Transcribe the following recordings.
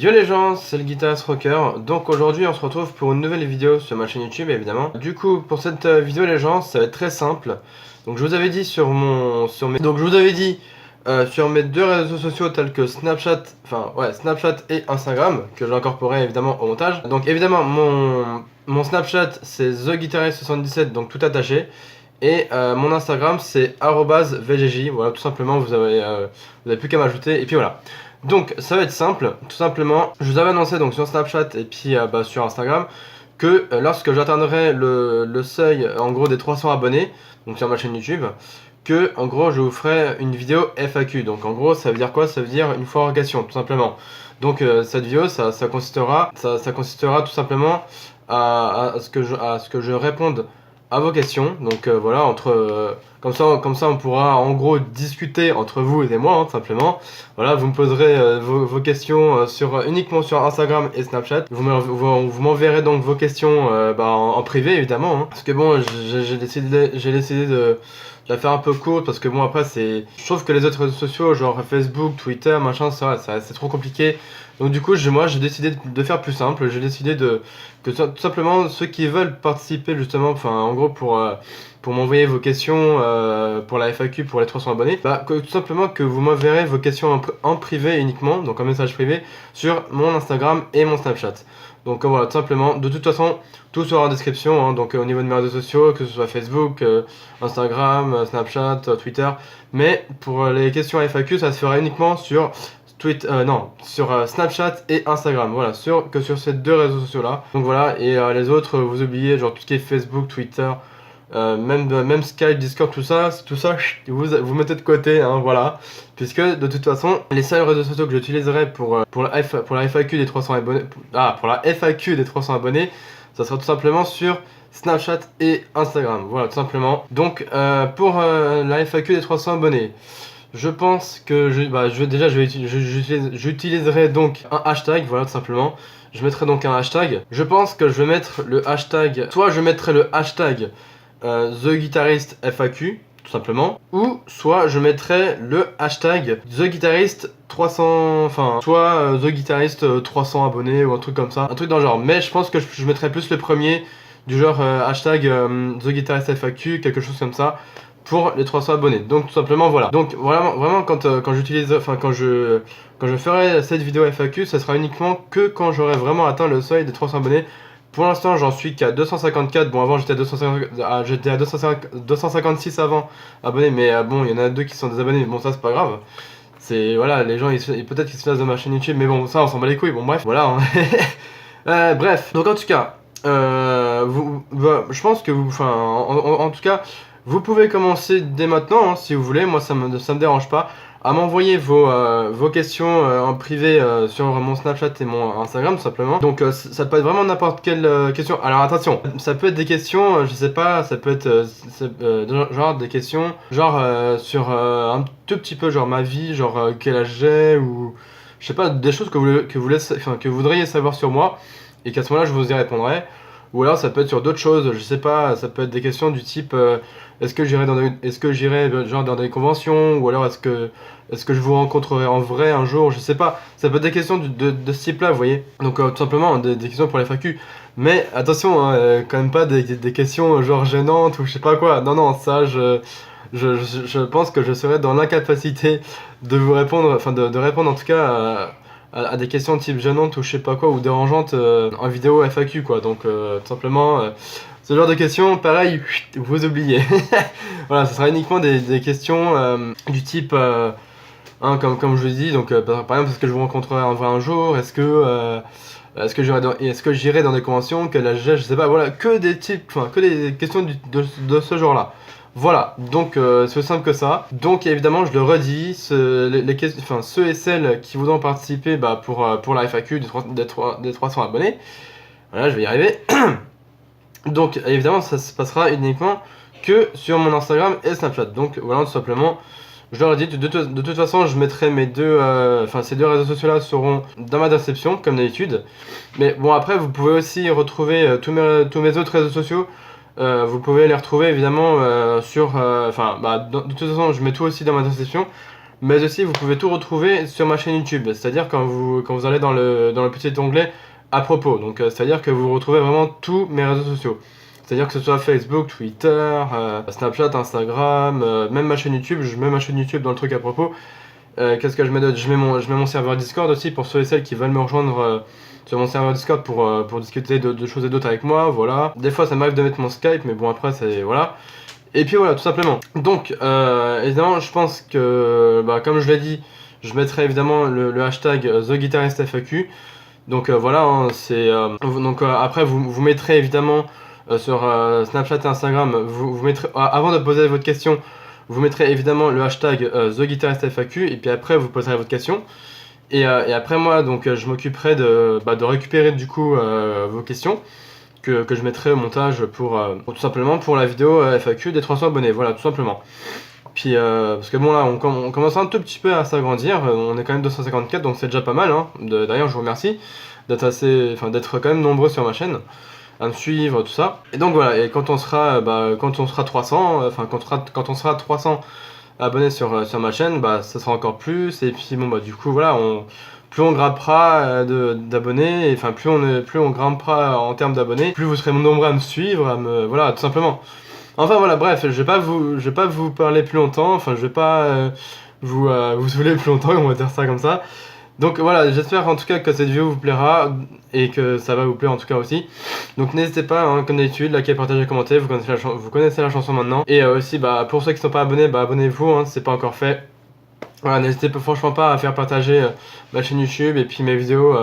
Yo les gens, c'est le guitariste rocker. Donc aujourd'hui on se retrouve pour une nouvelle vidéo sur ma chaîne YouTube évidemment. Du coup pour cette vidéo les gens, ça va être très simple. Donc je vous avais dit sur mes deux réseaux sociaux tels que Snapchat et Instagram, que j'ai incorporé évidemment au montage. Donc évidemment mon Snapchat c'est TheGuitarist77, donc tout attaché. Et mon Instagram c'est @vgj, voilà tout simplement, vous avez plus qu'à m'ajouter et puis voilà. Donc ça va être simple, tout simplement, je vous avais annoncé donc sur Snapchat et puis sur Instagram que lorsque j'atteindrai le seuil en gros des 300 abonnés, donc sur ma chaîne YouTube, que en gros je vous ferai une vidéo FAQ. Donc en gros ça veut dire quoi? Ça veut dire une fois en question tout simplement. Donc cette vidéo ça consistera tout simplement à ce que je réponde à vos questions. Donc voilà, comme ça on pourra en gros discuter entre vous et moi, tout simplement. Voilà, vous me poserez vos questions uniquement sur Instagram et Snapchat. Vous m'enverrez donc vos questions en privé évidemment, hein. Parce que bon, j'ai décidé de la faire un peu courte parce que bon après je trouve que les autres réseaux sociaux genre Facebook, Twitter, machin, c'est trop compliqué. Donc du coup moi j'ai décidé de faire plus simple. J'ai décidé que tout simplement ceux qui veulent participer justement, enfin en gros pour m'envoyer vos questions pour la FAQ pour les 300 abonnés, tout simplement que vous m'enverrez vos questions en privé uniquement, donc en message privé sur mon Instagram et mon Snapchat. Donc voilà, tout simplement, de toute façon, tout sera en description, hein, donc au niveau de mes réseaux sociaux, que ce soit Facebook, Instagram, Snapchat, Twitter. Mais pour les questions FAQ, ça se fera uniquement sur Snapchat et Instagram. Voilà, sur ces deux réseaux sociaux là. Donc voilà, et les autres, vous oubliez, genre tout ce qui est Facebook, Twitter, même Skype, Discord, tout ça, vous mettez de côté, hein, voilà. Puisque de toute façon, les seuls réseaux sociaux que j'utiliserai pour la FAQ des 300 abonnés, pour la FAQ des 300 abonnés, ça sera tout simplement sur Snapchat et Instagram. Voilà, tout simplement. Donc pour la FAQ des 300 abonnés, je pense que j'utiliserai donc un hashtag, voilà tout simplement. Je mettrai donc un hashtag. Je pense que je vais mettre le hashtag, soit je mettrai le hashtag TheGuitaristFAQ, tout simplement, ou soit je mettrai le hashtag TheGuitarist300, enfin, soit TheGuitarist300 abonnés ou un truc comme ça, un truc dans le genre. Mais je pense que je mettrai plus le premier, du genre hashtag TheGuitaristFAQ, quelque chose comme ça, pour les 300 abonnés. Donc tout simplement voilà. Donc vraiment quand je ferai cette vidéo FAQ, ça sera uniquement que quand j'aurai vraiment atteint le seuil des 300 abonnés. Pour l'instant, j'en suis qu'à 254. Bon, avant j'étais à 256 avant abonnés, mais bon, il y en a deux qui sont des abonnés, mais bon, ça c'est pas grave. C'est voilà, les gens peut-être qu'ils se fassent de ma chaîne YouTube, mais bon, ça on s'en bat les couilles. Bon, bref, voilà. Hein. Bref, donc en tout cas, je pense que en tout cas, vous pouvez commencer dès maintenant, hein, si vous voulez. Moi, ça me dérange pas à m'envoyer vos questions en privé sur mon Snapchat et mon Instagram, tout simplement. Donc ça peut être vraiment n'importe quelle question. Alors attention, ça peut être des questions, je sais pas, ça peut être genre des questions, genre sur un tout petit peu genre ma vie, genre quel âge j'ai, ou je sais pas, des choses que vous voudriez savoir sur moi, et qu'à ce moment-là je vous y répondrai. Ou alors ça peut être sur d'autres choses, je sais pas, ça peut être des questions du type est-ce que j'irai genre dans des conventions, ou alors est-ce que je vous rencontrerai en vrai un jour, je sais pas. Ça peut être des questions de ce type là, vous voyez. Donc tout simplement des questions pour les FAQ. Mais attention, hein, quand même pas des questions genre gênantes ou je sais pas quoi. Non, ça je pense que je serai dans l'incapacité de vous répondre, enfin de répondre en tout cas à des questions de type gênantes ou je sais pas quoi, ou dérangeantes en vidéo FAQ quoi. Donc tout simplement ce genre de questions, pareil, vous oubliez. Voilà, ce sera uniquement des questions du type hein, comme je vous dis, donc par exemple, est-ce que je vous rencontrerai en vrai un jour, est-ce que j'irai dans des conventions, quel âge j'ai, je sais pas, voilà, que des questions de ce genre là. Voilà, donc c'est aussi simple que ça. Donc évidemment, je le redis, ceux et celles qui voudront participer pour la FAQ des 300 abonnés, voilà, je vais y arriver. Donc évidemment, ça se passera uniquement que sur mon Instagram et Snapchat. Donc voilà, tout simplement, je leur ai dit, de toute façon, je mettrai ces deux réseaux sociaux là seront dans ma description, comme d'habitude. Mais bon, après, vous pouvez aussi retrouver tous mes autres réseaux sociaux. Vous pouvez les retrouver évidemment de toute façon, je mets tout aussi dans ma description. mais aussi vous pouvez tout retrouver sur ma chaîne YouTube, c'est-à-dire quand vous allez dans le petit onglet à propos, donc c'est-à-dire que vous retrouvez vraiment tous mes réseaux sociaux. C'est-à-dire que ce soit Facebook, Twitter, Snapchat, Instagram, même ma chaîne YouTube, je mets ma chaîne YouTube dans le truc à propos. Qu'est-ce que je mets d'autre? Je mets mon serveur Discord aussi pour ceux et celles qui veulent me rejoindre sur mon serveur Discord pour discuter de choses et d'autres avec moi, voilà. Des fois ça m'arrive de mettre mon Skype, mais bon après c'est... voilà. Et puis voilà, tout simplement. Donc, évidemment, je pense que, comme je l'ai dit, je mettrai évidemment le hashtag TheGuitaristFAQ. Donc voilà, hein, après vous mettrez évidemment sur Snapchat et Instagram, vous mettrez, avant de poser votre question, vous mettrez évidemment le hashtag TheGuitaristFAQ, et puis après vous poserez votre question. Et après moi, donc je m'occuperai de récupérer du coup vos questions que je mettrai au montage pour tout simplement pour la vidéo FAQ des 300 abonnés, voilà, tout simplement. Puis parce que bon là on commence un tout petit peu à s'agrandir, on est quand même 254 donc c'est déjà pas mal, hein. D'ailleurs je vous remercie d'être quand même nombreux sur ma chaîne à me suivre, tout ça. Et donc voilà, et quand on sera 300, quand on sera 300 abonnés sur ma chaîne, ça sera encore plus. Et puis bon du coup voilà, plus on grimpera d'abonnés, enfin plus on grimpera en termes d'abonnés, plus vous serez nombreux à me suivre, voilà, tout simplement. Enfin voilà, bref, je vais pas vous parler plus longtemps, enfin je vais pas vous saouler plus longtemps, on va dire ça comme ça. Donc voilà, j'espère en tout cas que cette vidéo vous plaira et que ça va vous plaire en tout cas aussi. Donc n'hésitez pas, hein, comme d'habitude, liker, partager, commenter, vous connaissez la chanson maintenant. Et aussi, pour ceux qui ne sont pas abonnés, abonnez-vous, hein, si c'est pas encore fait. Voilà, n'hésitez franchement pas à faire partager ma chaîne YouTube et puis mes vidéos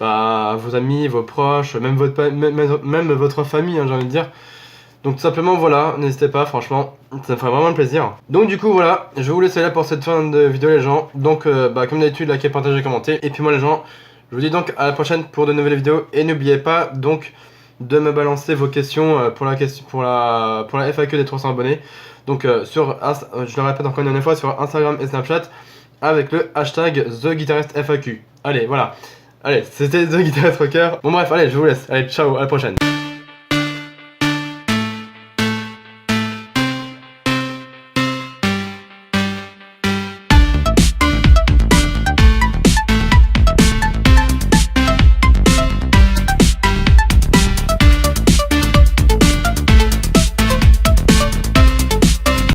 à vos amis, vos proches, même votre famille, hein, j'ai envie de dire. Donc tout simplement voilà, n'hésitez pas, franchement, ça me ferait vraiment plaisir. Donc du coup voilà, je vais vous laisser là pour cette fin de vidéo les gens. Donc comme d'habitude, likez, partagez, commentez. Et puis moi les gens, je vous dis donc à la prochaine pour de nouvelles vidéos. Et n'oubliez pas donc de me balancer vos questions pour la FAQ des 300 abonnés. Donc je le répète encore une fois, sur Instagram et Snapchat avec le hashtag TheGuitaristFAQ. Allez voilà, allez, c'était The Guitarist Rocker. Bon bref, allez, je vous laisse, allez, ciao, à la prochaine.